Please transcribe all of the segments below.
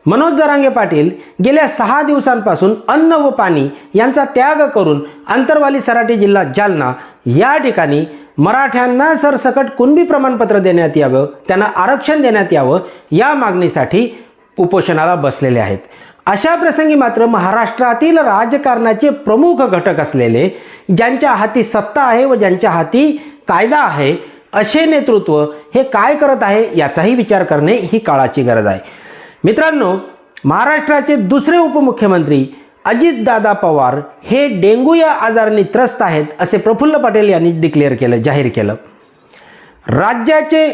मनोज जरांगे पाटील गेल्या 6 दिवसांपासून अन्न व पाणी यांचा त्याग करून अंतरवाली सराटी जिल्हा जालना या ठिकाणी मराठ्यांना सरसकट कुणबी प्रमाणपत्र देण्यात यावं, त्यांना आरक्षण देण्यात यावं या मागणीसाठी उपोषणाला बसलेले आहेत। अशा प्रसंगी मात्र महाराष्ट्रातील राजकारणाचे प्रमुख घटक असलेले, ज्यांच्या हाती सत्ता आहे व ज्यांच्या हाती कायदा आहे, असे नेतृत्व हे काय करत आहे याचाही विचार करणे ही काळाची गरज आहे। मित्रांनो, महाराष्ट्राचे दुसरे उपमुख्यमंत्री अजितदादा पवार हे डेंग्यू या आजाराने त्रस्त आहेत असे प्रफुल्ल पटेल यांनी जाहीर केलं। राज्याचे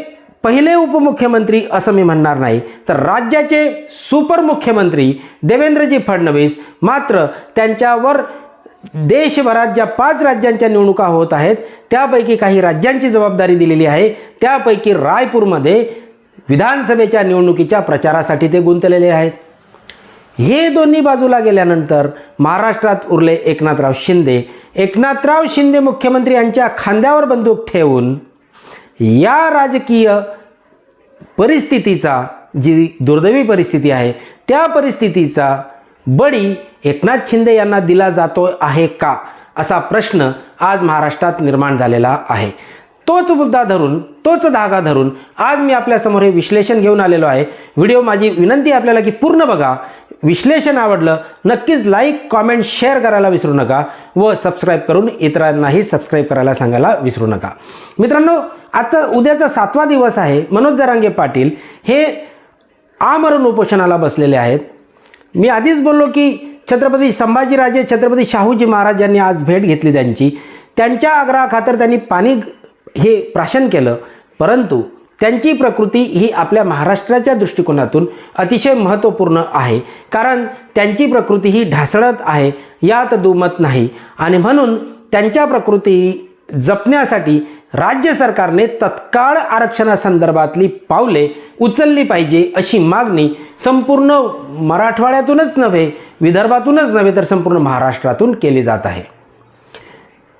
पहिले उपमुख्यमंत्री असं मी म्हणणार नाही, तर राज्याचे सुपर मुख्यमंत्री देवेंद्रजी फडणवीस मात्र त्यांच्यावर देशभरात ज्या 5 राज्यांच्या निवडणुका होत आहेत त्यापैकी काही राज्यांची जबाबदारी दिलेली आहे। त्यापैकी रायपूरमध्ये विधानसभेच्या निवडणुकीच्या प्रचारासाठी ते गुंतलेले आहेत। हे दोन्ही बाजूला गेल्यानंतर महाराष्ट्रात उरले एकनाथराव शिंदे। एकनाथराव शिंदे मुख्यमंत्री यांच्या खांद्यावर बंदूक ठेवून या राजकीय परिस्थितीचा, जी दुर्दैवी परिस्थिती आहे त्या परिस्थितीचा बळी एकनाथ शिंदे यांना दिला जातो आहे का, असा प्रश्न आज महाराष्ट्रात निर्माण झालेला आहे। तोच मुद्दा धरून, तोच धागा धरून आज मी आपल्यासमोर हे विश्लेषण घेऊन आलेलो आहे। व्हिडिओ माझी विनंती आपल्याला की पूर्ण बघा। विश्लेषण आवडलं नक्कीच लाईक, कॉमेंट, शेअर करायला विसरू नका व सबस्क्राईब करून इतरांनाही सबस्क्राईब करायला सांगायला विसरू नका। मित्रांनो, उद्याचा 7वा दिवस आहे। मनोज जरांगे पाटील हे आमरण उपोषणाला बसलेले आहेत। मी आधीच बोललो की छत्रपती संभाजीराजे, छत्रपती शाहूजी महाराज यांनी आज भेट घेतली त्यांच्या आग्रहाखातर त्यांनी पाणी हे प्राशन केलं, परंतु त्यांची प्रकृती ही आपल्या महाराष्ट्राच्या दृष्टिकोनातून अतिशय महत्त्वपूर्ण आहे, कारण त्यांची प्रकृती ही ढासळत आहे, यात दुमत नाही। आणि म्हणून त्यांच्या प्रकृती जपण्यासाठी राज्य सरकारने तत्काळ आरक्षणासंदर्भातली पावले उचलली पाहिजे अशी मागणी संपूर्ण मराठवाड्यातूनच नव्हे, विदर्भातूनच नव्हे, तर संपूर्ण महाराष्ट्रातून केली जात आहे।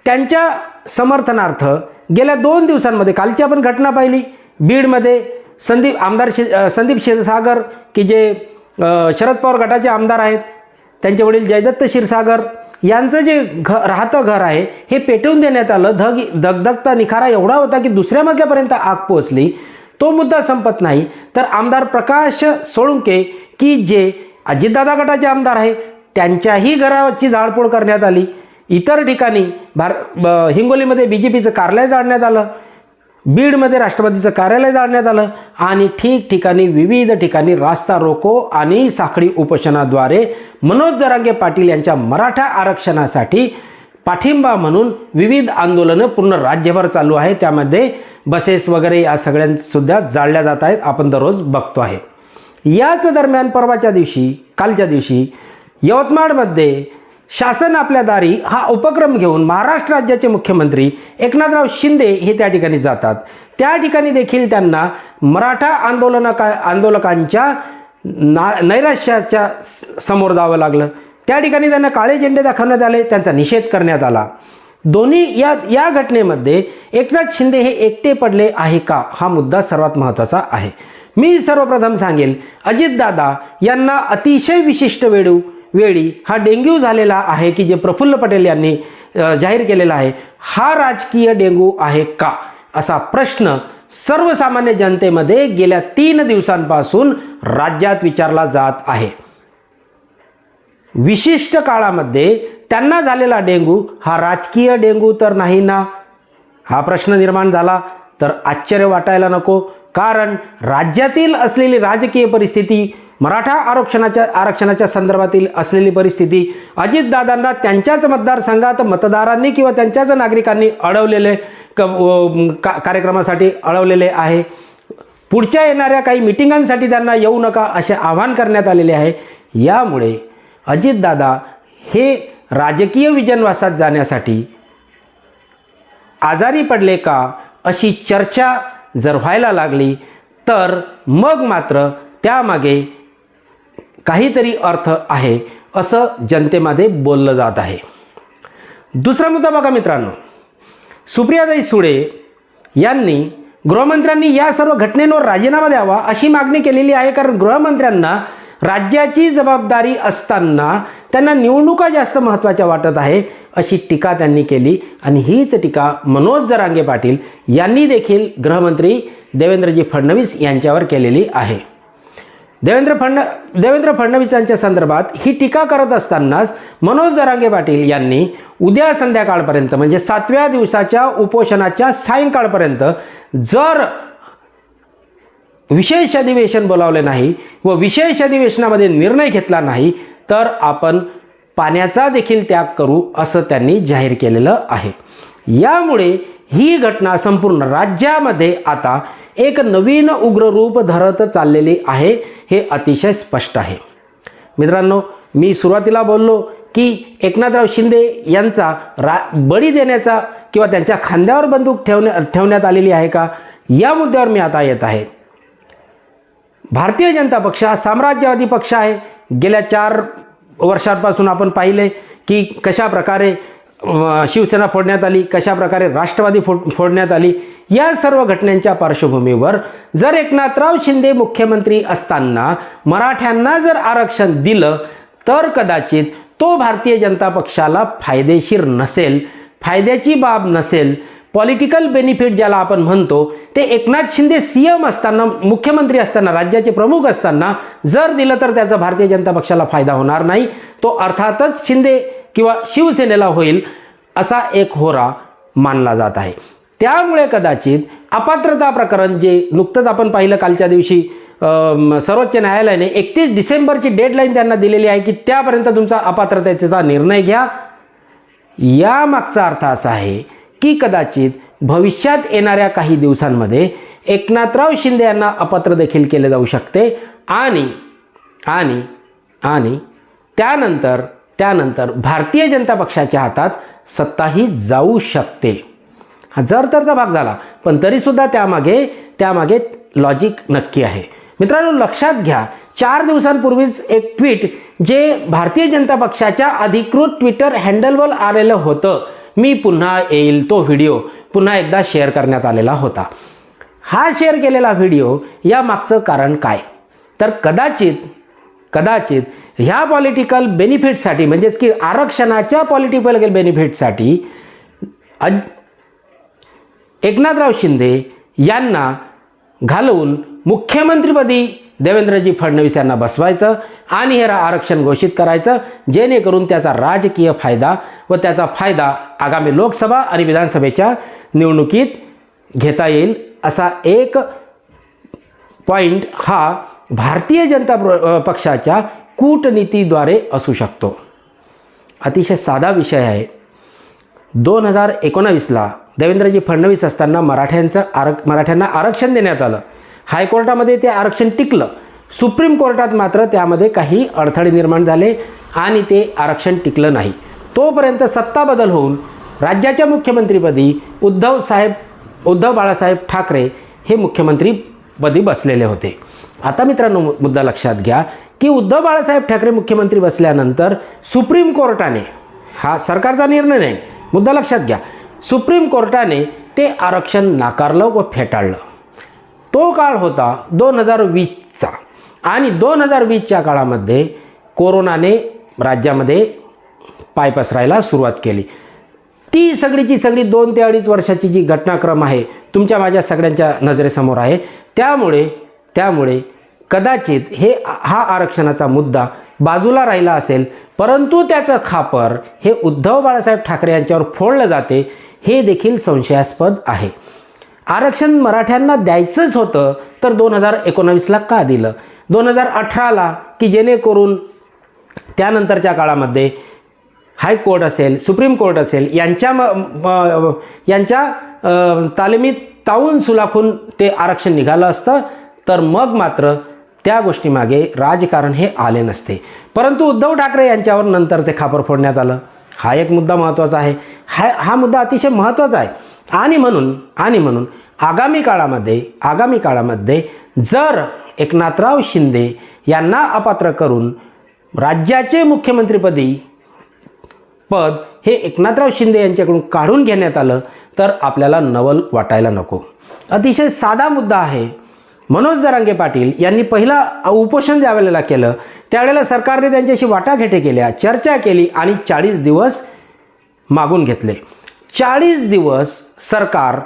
त्यांच्या समर्थनार्थ गेल्या 2 दिवसांमध्ये, कालची आपण घटना पाहिली, बीडमध्ये संदीप क्षीरसागर की जे शरद पवार गटाचे आमदार आहेत, त्यांचे वडील जयदत्त क्षीरसागर यांचं जे राहतं घर आहे हे पेटवून देण्यात आलं। धगधगता निखारा एवढा होता की दुसऱ्या मजल्यापर्यंत आग पोहोचली। तो मुद्दा संपत नाही तर आमदार प्रकाश सोळुंके की जे अजितदादा गटाचे आमदार आहे त्यांच्याही घराची जाळपोळ करण्यात आली। इतर ठिकाणी हिंगोलीमध्ये BJPचं कार्यालय जाळण्यात आलं, बीडमध्ये राष्ट्रवादीचं कार्यालय जाळण्यात आलं आणि ठिकठिकाणी विविध ठिकाणी रास्ता रोको आणि साखळी उपोषणाद्वारे मनोज जरांगे पाटील यांच्या मराठा आरक्षणासाठी पाठिंबा म्हणून विविध आंदोलनं पूर्ण राज्यभर चालू आहे। त्यामध्ये बसेस वगैरे या सगळ्यांसुद्धा जाळल्या जात आहेत, आपण दररोज बघतो आहे। याच दरम्यान कालच्या दिवशी यवतमाळमध्ये शासन आपल्या दारी हा उपक्रम घेऊन महाराष्ट्र राज्याचे मुख्यमंत्री एकनाथराव शिंदे हे त्या ठिकाणी जातात। त्या ठिकाणी देखील त्यांना मराठा आंदोलकांच्या नैराश्याच्या समोर जावं लागलं। त्या ठिकाणी त्यांना काळे झेंडे दाखवण्यात आले, त्यांचा निषेध करण्यात आला। दोन्ही या घटनेमध्ये एकनाथ शिंदे हे एकटे पडले आहे का, हा मुद्दा सर्वात महत्त्वाचा आहे। मी सर्वप्रथम सांगेल, अजितदादा यांना अतिशय विशिष्ट वेळी हा डेंग्यू झालेला आहे की जे प्रफुल्ल पटेल यांनी जाहीर केलेला आहे, हा राजकीय डेंग्यू आहे का, असा प्रश्न सर्वसामान्य जनतेमध्ये गेल्या 3 दिवसांपासून राज्यात विचारला जात आहे। विशिष्ट काळामध्ये त्यांना झालेला डेंग्यू हा राजकीय डेंग्यू तर नाही ना, हा प्रश्न निर्माण झाला तर आश्चर्य वाटायला नको, कारण राज्यातील असलेली राजकीय परिस्थिती, मराठा आरक्षणाच्या संदर्भातील असलेली परिस्थिती, अजितदादांना त्यांच्याच मतदारसंघात मतदारांनी किंवा त्यांच्याच नागरिकांनी अडवलेले कार्यक्रमासाठी अडवलेले आहे। पुढच्या येणाऱ्या काही मिटिंगांसाठी त्यांना येऊ नका असे आवाहन करण्यात आलेले आहे। यामुळे अजितदादा हे राजकीय विजनवासात जाण्यासाठी आजारी पडले का अशी चर्चा जर व्हायला लागली तर मग मात्र त्यामागे काहीतरी अर्थ आहे असं जनतेमध्ये बोललं जात आहे। दुसरा मुद्दा बघा मित्रांनो, सुप्रियाताई सुळे यांनी गृहमंत्र्यांनी या सर्व घटनेवर राजीनामा द्यावा अशी मागणी केलेली आहे, कारण गृहमंत्र्यांना राज्याची जबाबदारी असताना त्यांना निवडणुका जास्त महत्त्वाच्या वाटत आहे, अशी टीका त्यांनी केली. आणि हीच टीका मनोज जरांगे पाटील यांनी देखील गृहमंत्री देवेंद्रजी फडणवीस यांच्यावर केलेली आहे. देवेंद्र फडणवीसांच्या संदर्भात ही टीका करत असतानाच मनोज जरांगे पाटील यांनी उद्या संध्याकाळपर्यंत म्हणजे 7व्या दिवसाच्या उपोषणाच्या सायंकाळपर्यंत जर विशेष अधिवेशन बोलावले नाही व विशेष अधिवेशनामध्ये निर्णय घेतला नाही तर आपण पाण्याचा देखील त्याग करू असं त्यांनी जाहीर केलेलं आहे. यामुळे ही घटना संपूर्ण राज्यामध्ये आता एक नवीन उग्र रूप धरत चाललेली आहे, हे अतिशय स्पष्ट आहे. मित्रांनो, मी सुरुवातीला बोललो की एकनाथराव शिंदे यांचा बळी देण्याचा किंवा त्यांच्या खांद्यावर बंदूक ठेवण्यात आलेली आहे का, या मुद्द्यावर मी आता येत आहे. भारतीय जनता पक्ष हा साम्राज्यवादी पक्ष आहे. गेल्या 4 वर्षांपासून आपण पाहिले की कशा प्रकारे शिवसेना फोडण्यात आली, कशा प्रकारे राष्ट्रवादी फोडण्यात आली. या सर्व घटनांच्या पार्श्वभूमीवर जर एकनाथराव शिंदे मुख्यमंत्री असताना मराठ्यांना जर आरक्षण दिलं तर कदाचित तो भारतीय जनता पक्षाला फायदेशीर नसेल, फायद्याची बाब नसेल. पॉलिटिकल बेनिफिट ज्याला आपण म्हणतो ते एकनाथ शिंदे CM असताना, मुख्यमंत्री असताना, राज्याचे प्रमुख असताना जर दिलं तर त्याचा भारतीय जनता पक्षाला फायदा होणार नाही. तो अर्थातच शिंदे किंवा शिवसेनेला होईल असा एक होरा मानला जात आहे. त्यामुळे कदाचित अपात्रता प्रकरण जे नुकतंच आपण पाहिलं कालच्या दिवशी सर्वोच्च न्यायालयाने 31 डिसेंबरची डेडलाईन त्यांना दिलेली आहे की त्यापर्यंत तुमचा अपात्रतेचा निर्णय घ्या. यामागचा अर्थ असा आहे की कदाचित भविष्यात येणाऱ्या काही दिवसांमध्ये एकनाथराव शिंदे यांना अपात्र देखील केले जाऊ शकते आणि आणि आणि त्यानंतर भारतीय जनता पक्षाच्या हातात सत्ताही जाऊ शकते. हा जर तरचा भाग झाला, पण तरीसुद्धा त्यामागे लॉजिक नक्की आहे. मित्रांनो, लक्षात घ्या, 4 दिवसांपूर्वीच एक ट्विट जे भारतीय जनता पक्षाच्या अधिकृत ट्विटर हँडलवर आलेलं होतं, मी पुन्हा येईल तो व्हिडिओ पुन्हा एकदा शेअर करण्यात आलेला होता. हा शेअर केलेला व्हिडिओ या मागचं कारण काय, तर कदाचित ह्या पॉलिटिकल बेनिफिटसाठी म्हणजेच की आरक्षणाच्या पॉलिटिकल बेनिफिटसाठी एकनाथराव शिंदे यांना घालवून मुख्यमंत्रीपदी देवेंद्रजी फडणवीस यांना बसवायचं आणि हे आरक्षण घोषित करायचं, जेणेकरून त्याचा राजकीय फायदा व त्याचा फायदा आगामी लोकसभा आणि विधानसभेच्या निवडणुकीत घेता येईल. असा एक पॉईंट हा भारतीय जनता पक्षाच्या कूटनीतीद्वारे असू शकतो. अतिशय साधा विषय आहे. 2019ला देवेंद्रजी फडणवीस असताना मराठ्यांना आरक्षण देण्यात आलं. हायकोर्टामध्ये ते आरक्षण टिकलं. सुप्रीम कोर्टात मात्र त्यामध्ये काही अडथळे निर्माण झाले आणि ते आरक्षण टिकलं नाही. तोपर्यंत सत्ता बदल होऊन राज्याच्या मुख्यमंत्रीपदी उद्धव बाळासाहेब ठाकरे हे मुख्यमंत्रीपदी बसलेले होते. आता मित्रांनो, मुद्दा लक्षात घ्या की उद्धव बाळासाहेब ठाकरे मुख्यमंत्री बसल्यानंतर सुप्रीम कोर्टाने, हा सरकारचा निर्णय नाही, मुद्दा लक्षात घ्या, सुप्रीम कोर्टाने ते आरक्षण नाकारलं व फेटाळलं. तो काळ होता 2020चा आणि 2020च्या काळामध्ये कोरोनाने राज्यामध्ये पाय पसरायला सुरुवात केली. ती सगळीची सगळी 2 ते 2.5 वर्षाची जी घटनाक्रम आहे तुमच्या माझ्या सगळ्यांच्या नजरेसमोर आहे. त्यामुळे कदाचित हा आरक्षणाचा मुद्दा बाजूला राहिला असेल, परंतु त्याचं खापर हे उद्धव बाळासाहेब ठाकरे यांच्यावर फोडलं जाते हे देखील संशयास्पद आहे. आरक्षण मराठ्यांना द्यायचंच होतं तर 2019ला का दिलं, 2018ला, की जेणेकरून त्यानंतरच्या काळामध्ये हायकोर्ट असेल, सुप्रीम कोर्ट असेल यांच्या तालमीत तावून सुलाखून ते आरक्षण निघालं असतं, तर मग मात्र त्या गोष्टीमागे राजकारण हे आले नसते. परंतु उद्धव ठाकरे यांच्यावर नंतर ते खापर फोडण्यात आलं. हा एक मुद्दा महत्त्वाचा आहे. हा मुद्दा अतिशय महत्त्वाचा आहे. आणि म्हणून आगामी काळामध्ये जर एकनाथराव शिंदे यांना अपात्र करून राज्याचे मुख्यमंत्रीपदी पद हे एकनाथराव शिंदे यांच्याकडून काढून घेण्यात आलं तर आपल्याला नवल वाटायला नको. अतिशय साधा मुद्दा आहे. मनोज जरांगे पाटील यांनी पहिला उपोषण ज्यावेळेला केलं त्यावेळेला सरकारने त्यांच्याशी वाटाघाटी केल्या, चर्चा केली आणि 40 दिवस मागून घेतले. 40 दिवस सरकार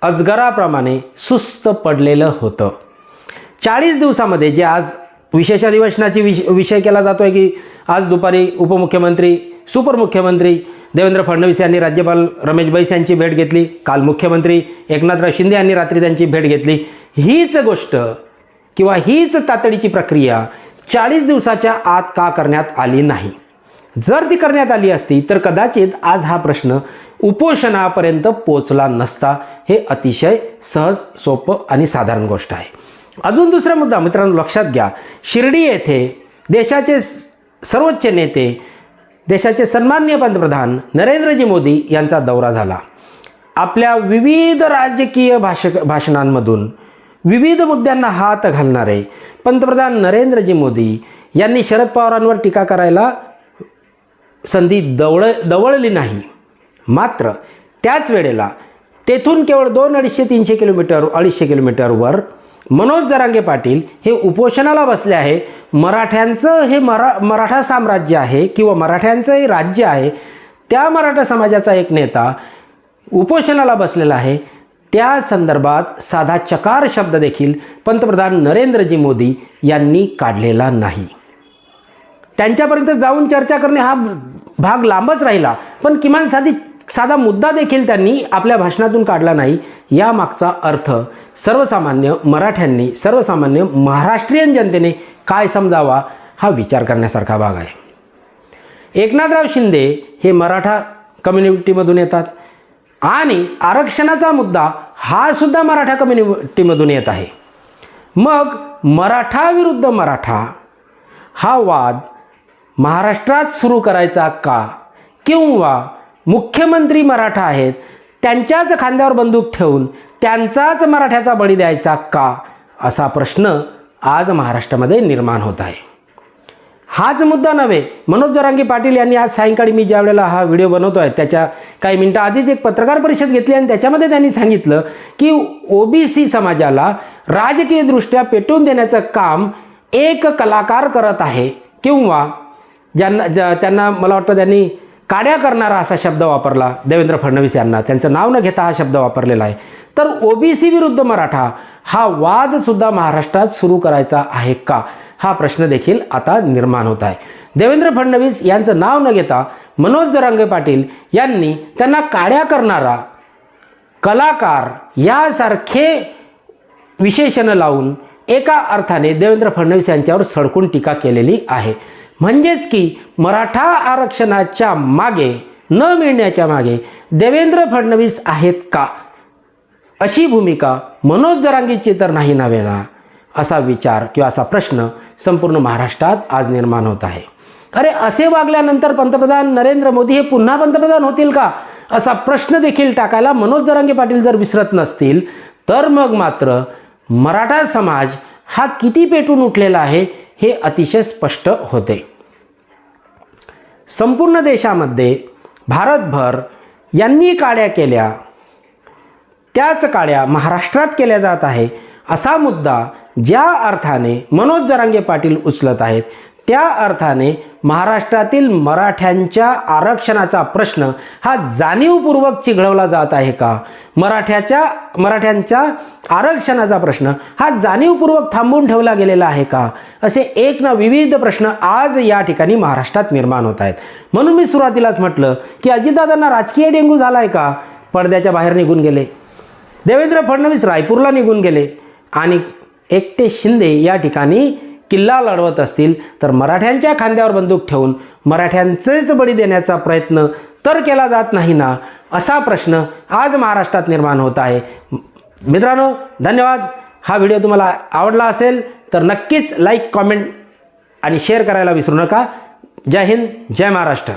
अजगराप्रमाणे सुस्त पडलेलं होतं. 40 दिवसामध्ये जे आज विशेष अधिवेशनाची विषय केला जातो आहे की आज दुपारी उपमुख्यमंत्री सुपरमुख्यमंत्री देवेंद्र फडणवीस यांनी राज्यपाल रमेश बैस यांची भेट घेतली, काल मुख्यमंत्री एकनाथराव शिंदे यांनी रात्री त्यांची भेट घेतली. हीच गोष्ट किंवा हीच तातडीची प्रक्रिया 40 दिवसाच्या आत का करण्यात आली नाही? जर ती करण्यात आली असती तर कदाचित आज हा प्रश्न उपोषणापर्यंत पोचला नसता. हे अतिशय सहज, सोपं आणि साधारण गोष्ट आहे. अजून दुसरा मुद्दा मित्रांनो लक्षात घ्या. शिर्डी येथे देशाचे सर्वोच्च नेते, देशाचे सन्माननीय पंतप्रधान नरेंद्रजी मोदी यांचा दौरा झाला. आपल्या विविध राजकीय भाषणांमधून विविध मुद्द्यांना हात घालणारे पंतप्रधान नरेंद्रजी मोदी यांनी शरद पवारांवर टीका करायला संधी दवळली नाही. मात्र त्याच वेळेला तेथून केवळ 200-300 किलोमीटरवर मनोज जरांगे पाटील हे उपोषणाला बसले आहे. मराठ्यांचं हे मराठा साम्राज्य आहे किंवा मराठ्यांचं हे राज्य आहे. त्या मराठा समाजाचा एक नेता उपोषणाला बसलेला आहे. त्या संदर्भात साधा चकार शब्द देखील पंतप्रधान नरेंद्रजी मोदी यांनी काढलेला नाही. त्यांच्यापर्यंत जाऊन चर्चा करणे हा भाग लांबच राहिला, पण किमान साधा मुद्दा देखील त्यांनी आपल्या भाषणातून काढला नाही. यामागचा अर्थ सर्वसामान्य मराठ्यांनी, सर्वसामान्य महाराष्ट्रीयन जनतेने काय समजावा हा विचार करण्यासारखा भाग आहे. एकनाथराव शिंदे हे मराठा कम्युनिटीमधून येतात आणि आरक्षणाचा मुद्दा हा सुद्धा मराठा कम्युनिटीमधून येत आहे. मग मराठा विरुद्ध मराठा हा वाद महाराष्ट्रात सुरू करायचा का? किंवा मुख्यमंत्री मराठा आहेत, त्यांच्याच खांद्यावर बंदूक ठेवून त्यांचाच मराठ्याचा बळी द्यायचा का? असा प्रश्न आज महाराष्ट्रामध्ये निर्माण होत आहे. हाच मुद्दा नव्हे, मनोज जरांगे पाटील यांनी आज सायंकाळी मी ज्या वेळेला हा व्हिडिओ बनवतो आहे त्याच्या काही मिनटं आधीच एक पत्रकार परिषद घेतली आणि त्याच्यामध्ये त्यांनी सांगितलं की ओबीसी समाजाला राजकीयदृष्ट्या पेटवून देण्याचं काम एक कलाकार करत आहे किंवा त्यांना मला वाटतं त्यांनी काड्या करणारा असा शब्द वापरला देवेंद्र फडणवीस यांना, त्यांचं नाव न घेता हा शब्द वापरलेला आहे. तर ओबीसी विरुद्ध मराठा हा वादसुद्धा महाराष्ट्रात सुरू करायचा आहे का? हा प्रश्न देखील आता निर्माण होत आहे. देवेंद्र फडणवीस यांचं नाव न घेता मनोज जरांगे पाटील यांनी त्यांना काड्या करणारा कलाकार यासारखे विशेषणं लावून एका अर्थाने देवेंद्र फडणवीस यांच्यावर सडकून टीका केलेली आहे. म्हणजेच की मराठा आरक्षणाच्या मागे, न मिळण्याच्या मागे देवेंद्र फडणवीस आहेत का? अशी भूमिका मनोज जरांगेची तर नाही नव्हे ना, असा विचार किंवा असा प्रश्न संपूर्ण महाराष्ट्रात आज निर्माण होत आहे. अरे असे वागल्यानंतर पंतप्रधान नरेंद्र मोदी हे पुन्हा पंतप्रधान होतील का? असा प्रश्न देखील टाकायला मनोज जरांगे पाटील जर विसरत नसतील तर मग मात्र मराठा समाज हा किती पेटून उठलेला आहे हे अतिशय स्पष्ट होते. संपूर्ण देशामध्ये भारतभर यांनी काड्या केल्या, त्याच काड्या महाराष्ट्रात केल्या जात आहे. असा मुद्दा ज्या अर्थाने मनोज जरांगे पाटील उचलत आहेत त्या अर्थाने महाराष्ट्रातील मराठ्यांच्या आरक्षणाचा प्रश्न हा जाणीवपूर्वक चिघळवला जात आहे का? मराठ्यांच्या आरक्षणाचा प्रश्न हा जाणीवपूर्वक थांबवून ठेवला गेलेला आहे का? असे एक ना विविध प्रश्न आज या ठिकाणी महाराष्ट्रात निर्माण होत आहेत. म्हणून मी सुरुवातीलाच म्हटलं की अजितदादांना राजकीय डेंगू झाला आहे का? पडद्याच्या बाहेर निघून गेले. देवेंद्र फडणवीस रायपूरला निघून गेले आणि एकटे शिंदे या ठिकाणी किल्ला लढवत असतील तर मराठ्यांच्या खांद्यावर बंदूक ठेवून मराठ्यांचेच बळी देण्याचा प्रयत्न तर केला जात नाही ना, असा प्रश्न आज महाराष्ट्रात निर्माण होत आहे. मित्रांनो धन्यवाद. हा व्हिडिओ तुम्हाला आवडला असेल तर नक्कीच लाईक, कॉमेंट आणि शेअर करायला विसरू नका. जय हिंद, जय महाराष्ट्र.